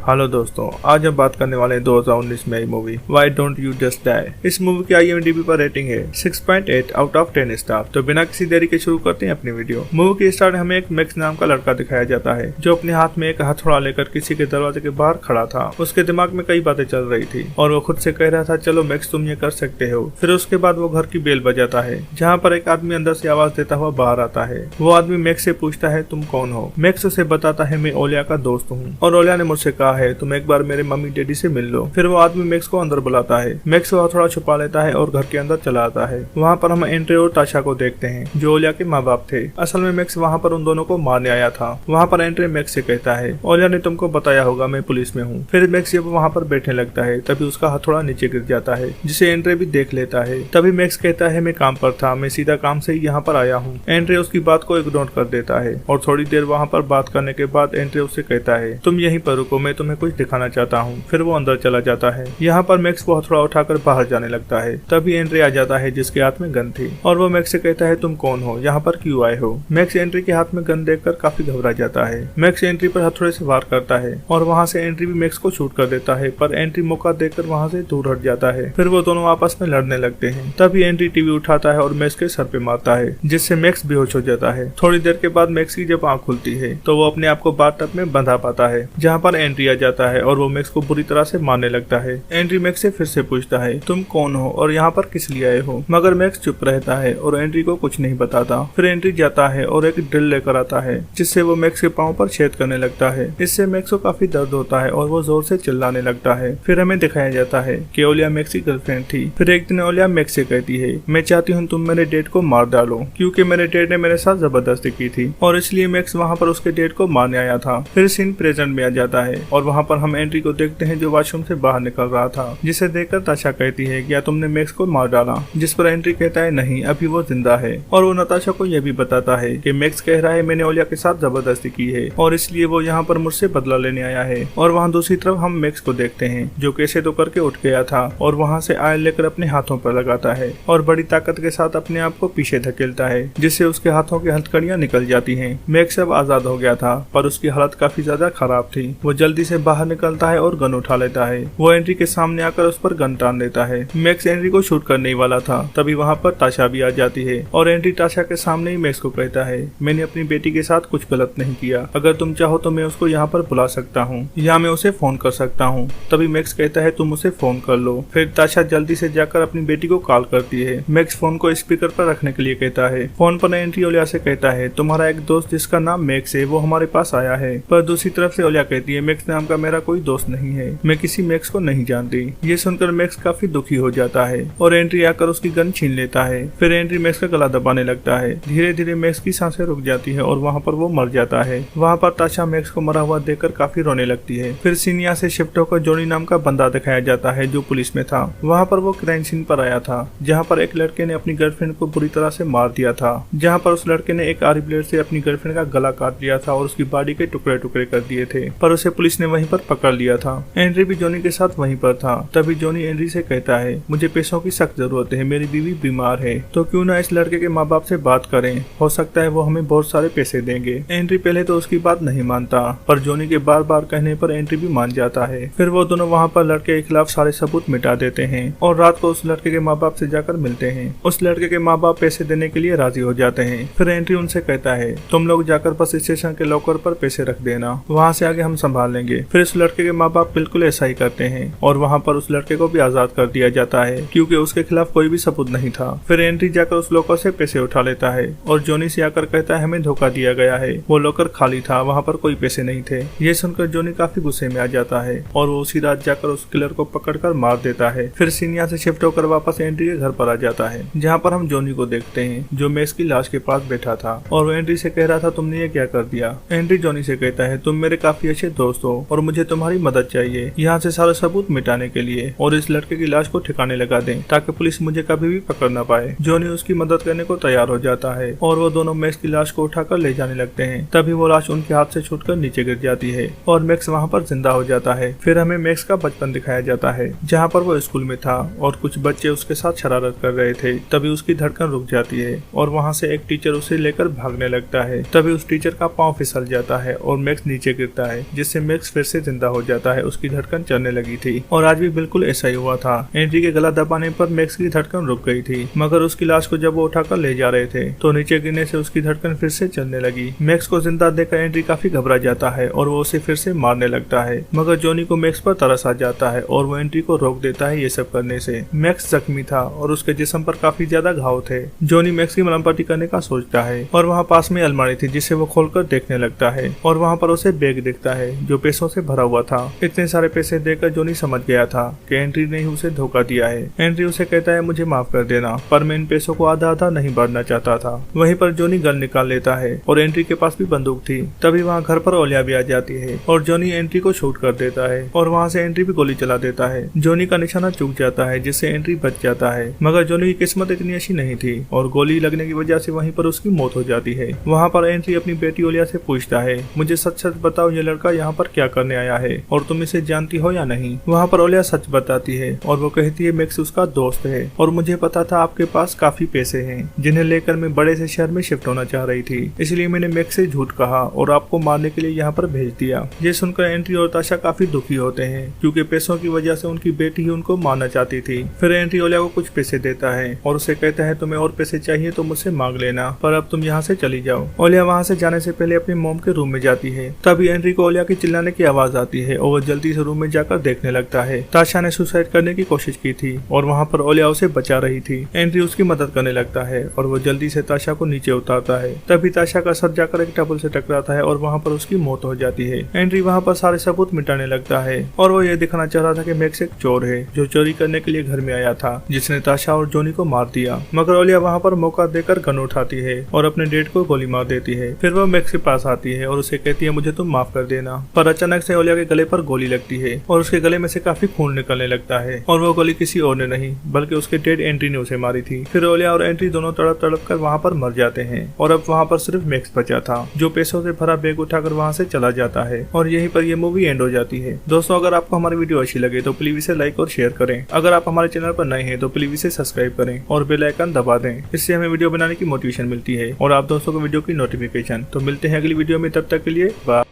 Hello दोस्तों, आज हम बात करने वाले हैं 2019 में आई movie why don't you just die. इस मूवी की IMDb पर रेटिंग है 6.8 आउट ऑफ 10 स्टार। तो बिना किसी देरी के शुरू करते हैं अपनी वीडियो। मूवी के स्टार्ट में हमें एक मैक्स नाम का लड़का दिखाया जाता है जो अपने हाथ में एक हथौड़ा लेकर किसी के दरवाजे के बाहर खड़ा था। उसके दिमाग में कई बातें चल रही थी और वो खुद से कह रहा था चलो मैक्स तुम ये कर सकते हो। फिर उसके बाद वो घर की बेल बजाता है जहाँ पर एक आदमी अंदर से आवाज देता हुआ बाहर आता है। वो आदमी मैक्स से पूछता है तुम कौन हो। मैक्स उसे बताता है मैं ओलिया का दोस्त हूँ और ओलिया ने मुझसे कहा है तुम एक बार मेरे मम्मी डैडी से मिल लो। फिर वो आदमी मैक्स को अंदर बुलाता है। मैक्स वो हथौड़ा छुपा लेता है और घर के अंदर चला आता है। वहाँ पर हम एंड्रे और ताशा को देखते हैं जो ओलिया के माँ बाप थे। असल में मैक्स वहाँ पर उन दोनों को मारने आया था। वहाँ पर एंड्रे मैक्स से कहता है ओलिया ने तुमको बताया होगा मैं पुलिस में हूँ। फिर मैक्स जब वहाँ पर बैठने लगता है तभी उसका हथौड़ा नीचे गिर जाता है जिसे एंड्रे भी देख लेता है। तभी मैक्स कहता है मैं काम पर था, मैं सीधा काम से ही यहाँ पर आया हूँ। एंड्रे उसकी बात को इग्नोर कर देता है और थोड़ी देर वहाँ पर बात करने के बाद एंड्रे उससे कहता है तुम यहीं पर रुको, मैं तुम्हें कुछ दिखाना चाहता हूँ। फिर वो अंदर चला जाता है। यहाँ पर मैक्स को हथौड़ा उठाकर बाहर जाने लगता है। तभी एंड्रे आ जाता है जिसके हाथ में गन थी और वो मैक्स से कहता है तुम कौन हो, यहाँ पर क्यों आए हो। मैक्स एंड्रे के हाथ में गन देखकर काफी घबरा जाता है। मैक्स एंट्री पर हथौड़े से वार करता है और वहाँ से एंट्री भी मैक्स को शूट कर देता है, पर एंट्री मौका देखकर वहाँ से दूर हट जाता है। फिर वो दोनों आपस में लड़ने लगते हैं। तभी एंट्री टीवी उठाता है और मैक्स के सर पे मारता है जिससे मैक्स बेहोश हो जाता है। थोड़ी देर के बाद मैक्स की जब आँख खुलती है तो वो अपने आप को बाथटब में बंधा पाता है जहाँ पर एंट्री आ जाता है और वो मैक्स को बुरी तरह से मारने लगता है। एंट्री मैक्स से फिर से पूछता है तुम कौन हो और यहाँ पर किस लिए आए हो, मगर मैक्स चुप रहता है और एंट्री को कुछ नहीं बताता। फिर एंट्री जाता है और एक ड्रिल लेकर आता है जिससे वो मैक्स के पाँव पर छेद करने लगता है। इससे मैक्स को काफी दर्द होता है और वो जोर से चिल्लाने लगता है। फिर हमें दिखाया जाता है कि ओलिया मैक्स की गर्लफ्रेंड थी। फिर एक दिन ओलिया मैक्स से कहती है मैं चाहती हूँ तुम मेरे डेट को मार डालो क्योंकि मेरे डेट ने मेरे साथ जबरदस्ती की थी और इसलिए मैक्स वहाँ पर उसके डेट को मारने आया था। फिर सीन प्रेजेंट में आ जाता है और वहाँ पर हम एंट्री को देखते हैं जो वॉशरूम से बाहर निकल रहा था, जिसे देखकर ताशा कहती है क्या तुमने मैक्स को मार डाला, जिस पर एंट्री कहता है नहीं अभी वो जिंदा है। और वो नताशा को यह भी बताता है कि मैक्स कह रहा है मैंने ओलिया के साथ जबरदस्ती की है और इसलिए वो यहाँ पर मुझसे बदला लेने आया है। और वहाँ दूसरी तरफ हम मैक्स को देखते हैं जो कैसे तो करके उठ गया था और वहाँ से आयल लेकर अपने हाथों पर लगाता है और बड़ी ताकत के साथ अपने आप को पीछे धकेलता है जिससे उसके हाथों की हथकड़ियाँ निकल जाती हैं। मैक्स अब आजाद हो गया था पर उसकी हालत काफी ज्यादा खराब थी। वो जल्दी से बाहर निकलता है और गन उठा लेता है। वो एंट्री के सामने आकर उस पर गन टान देता है। मैक्स एंट्री को शूट करने ही वाला था तभी वहाँ पर ताशा भी आ जाती है और एंट्री ताशा के सामने ही मैक्स को कहता है मैंने अपनी बेटी के साथ कुछ गलत नहीं किया, अगर तुम चाहो तो मैं उसको यहाँ पर बुला सकता हूँ या मैं उसे फोन कर सकता हूँ। तभी मैक्स कहता है तुम उसे फोन कर लो। फिर ताशा जल्दी से जाकर अपनी बेटी को कॉल करती है। मैक्स फोन को स्पीकर पर रखने के लिए कहता है। फोन पर एंट्री ओलिया से कहता है तुम्हारा एक दोस्त जिसका नाम मैक्स है वो हमारे पास आया है। पर दूसरी तरफ से ओलिया कहती है मैक्स नाम का मेरा कोई दोस्त नहीं है, मैं किसी मैक्स को नहीं जानती। ये सुनकर मैक्स काफी दुखी हो जाता है और एंट्री आकर उसकी गन छीन लेता है। फिर एंट्री मैक्स का गला दबाने लगता है। धीरे धीरे मैक्स की सांसें रुक जाती है और वहाँ पर वो मर जाता है। वहाँ पर ताशा मैक्स को मरा हुआ देखकर काफी रोने लगती है। फिर सीनिया से शिफ्ट होकर जॉनी नाम का बंदा दिखाया जाता है जो पुलिस में था। वहाँ पर वो क्राइम सीन पर आया था जहाँ पर एक लड़के ने अपनी गर्लफ्रेंड को बुरी तरह से मार दिया था, जहाँ पर उस लड़के ने एक आरी ब्लेड से अपनी गर्लफ्रेंड का गला काट लिया था और उसकी बॉडी के टुकड़े टुकड़े कर दिए थे, पर उसे पुलिस ने वहीं पर पकड़ लिया था। एंड्री भी जॉनी के साथ वहीं पर था। तभी जॉनी एंड्री से कहता है मुझे पैसों की सख्त जरूरत है, मेरी बीवी बीमार है, तो क्यों ना इस लड़के के माँ बाप से बात करें, हो सकता है वो हमें बहुत सारे पैसे देंगे। एंड्री पहले तो उसकी बात नहीं मानता पर जॉनी के बार बार कहने पर एंड्री भी मान जाता है। फिर वो दोनों वहाँ पर लड़के के खिलाफ सारे सबूत मिटा देते हैं और रात को उस लड़के के माँ बाप से जाकर मिलते हैं। उस लड़के के माँ बाप पैसे देने के लिए राजी हो जाते हैं। फिर एंट्री उनसे कहता है तुम लोग जाकर बस स्टेशन के लॉकर पर पैसे रख देना, वहाँ से आगे हम संभाल लेंगे। फिर उस लड़के के माँ बाप बिल्कुल ऐसा ही करते हैं और वहाँ पर उस लड़के को भी आजाद कर दिया जाता है क्योंकि उसके खिलाफ कोई भी सबूत नहीं था। फिर एंट्री जाकर उस लॉकर से पैसे उठा लेता है और जॉनी से आकर कहता है हमें धोखा दिया गया है, वो लॉकर खाली था, वहाँ पर कोई पैसे नहीं थे। ये सुनकर जॉनी काफी गुस्से में आ जाता है और वो उसी रात जाकर उस किलर को पकड़कर मार देता है। फिर सीनिया से शिफ्ट होकर वापस एंट्री के घर पर आ जाता है जहाँ पर हम जॉनी को देखते हैं जो मैक्स की लाश के पास बैठा था और वो एंट्री से कह रहा था तुमने ये क्या कर दिया। एंट्री जॉनी से कहता है तुम मेरे काफी अच्छे दोस्त हो और मुझे तुम्हारी मदद चाहिए यहाँ से सारे सबूत मिटाने के लिए और इस लड़के की लाश को ठिकाने लगा दें ताकि पुलिस मुझे कभी भी पकड़ ना पाए। जॉनी उसकी मदद करने को तैयार हो जाता है और वो दोनों मैक्स की लाश को उठाकर ले जाने लगते हैं। तभी वो लाश उनके हाथ से छूटकर नीचे गिर जाती है और मैक्स वहाँ पर जिंदा हो जाता है। फिर हमें मैक्स का बचपन दिखाया जाता है जहाँ पर वो स्कूल में था और कुछ बच्चे उसके साथ शरारत कर रहे थे। तभी उसकी धड़कन रुक जाती है और वहाँ से एक टीचर उसे लेकर भागने लगता है। तभी उस टीचर का पाँव फिसल जाता है और मैक्स नीचे गिरता है जिससे मैक्स फिर से जिंदा हो जाता है, उसकी धड़कन चलने लगी थी और आज भी बिल्कुल ऐसा ही हुआ था। एंट्री के गला दबाने पर मैक्स की धड़कन रुक गई थी, मगर उसकी लाश को जब वो उठाकर ले जा रहे थे तो नीचे गिरने से उसकी धड़कन फिर से चलने लगी। मैक्स को जिंदा देखकर एंट्री काफी घबरा जाता है और वो उसे फिर से मारने लगता है, मगर जॉनी को मैक्स पर तरस आ जाता है और वो एंट्री को रोक देता है ये सब करने से। मैक्स जख्मी था और उसके जिस्म पर काफी ज्यादा घाव थे। जॉनी मैक्स की मलहम पट्टी करने का सोचता है और वहाँ पास में अलमारी थी जिसे वो खोलकर देखने लगता है और वहाँ पर उसे बैग दिखता है जो पैसों से भरा हुआ था। इतने सारे पैसे देखकर जॉनी समझ गया था कि एंट्री ने ही उसे धोखा दिया है। एंट्री उसे कहता है मुझे माफ कर देना, पर मैं इन पैसों को आधा आधा नहीं बांटना चाहता था। वहीं पर जॉनी गन निकाल लेता है और एंट्री के पास भी बंदूक थी। तभी वहाँ घर पर ओलिया भी आ जाती है और जॉनी एंट्री को शूट कर देता है और वहाँ से एंट्री भी गोली चला देता है। जॉनी का निशाना चूक जाता है जिससे एंट्री बच जाता है, मगर जॉनी की किस्मत इतनी अच्छी नहीं थी और गोली लगने की वजह से वहीं पर उसकी मौत हो जाती है। वहाँ पर एंट्री अपनी बेटी ओलिया से पूछता है मुझे सच सच बताओ ये लड़का यहाँ पर क्या करने आया है और तुम इसे जानती हो या नहीं। वहाँ पर ओलिया सच बताती है और वो कहती है मैक्स उसका दोस्त है और मुझे पता था आपके पास काफी पैसे हैं जिन्हें लेकर मैं बड़े से शहर में शिफ्ट होना चाह रही थी, इसलिए मैंने मैक्स से झूठ कहा और आपको मारने के लिए यहाँ पर भेज दिया। ये सुनकर एंट्री और ताशा काफी दुखी होते हैं क्योंकि पैसों की वजह से उनकी बेटी ही उनको मारना चाहती थी। फिर एंट्री ओलिया को कुछ पैसे देता है और उसे कहता है तुम्हें और पैसे चाहिए तो मुझसे मांग लेना, पर अब तुम यहाँ से चली जाओ। ओलिया वहाँ से जाने से पहले अपने मोम के रूम में जाती है। तभी एंट्री को ओलिया की चिल्लाने की आवाज आती है और वो जल्दी से रूम में जाकर देखने लगता है। ताशा ने सुसाइड करने की कोशिश की थी और वहाँ पर ओलिया उसे बचा रही थी। एंट्री उसकी मदद करने लगता है और वो जल्दी से ताशा को नीचे उतारता है। तभी ताशा का सर जाकर एक टेबल से टकराता है और वहाँ पर उसकी मौत हो जाती है। एंट्री वहाँ पर सारे सबूत मिटाने लगता है और वो ये दिखाना चाह रहा था कि मैक्स एक चोर है जो चोरी करने के लिए घर में आया था, जिसने ताशा और जॉनी को मार दिया। मगर ओलिया वहाँ पर मौका देकर गन उठाती है और अपने डेड को गोली मार देती है। फिर वो मैक्स के पास आती है और उसे कहती है मुझे तुम माफ कर देना, पर अचानक से ओलिया के गले पर गोली लगती है और उसके गले में से काफी खून निकलने लगता है और वो गोली किसी और ने नहीं बल्कि उसके डेड एंट्री ने उसे मारी थी। फिर ओलिया और एंट्री दोनों तड़प तड़प कर वहाँ पर मर जाते हैं और अब वहाँ पर सिर्फ मैक्स बचा था जो पैसों से भरा बैग उठाकर वहाँ से चला जाता है और यहीं पर ये मूवी एंड हो जाती है। दोस्तों अगर आपको हमारी वीडियो अच्छी लगे तो प्लीज इसे लाइक और शेयर करें। अगर आप हमारे चैनल पर नए हैं तो प्लीज इसे सब्सक्राइब करें और बेल आइकन दबा दें, इससे हमें वीडियो बनाने की मोटिवेशन मिलती है और आप दोस्तों को वीडियो की नोटिफिकेशन। तो मिलते हैं अगली वीडियो में, तब तक के लिए बाय।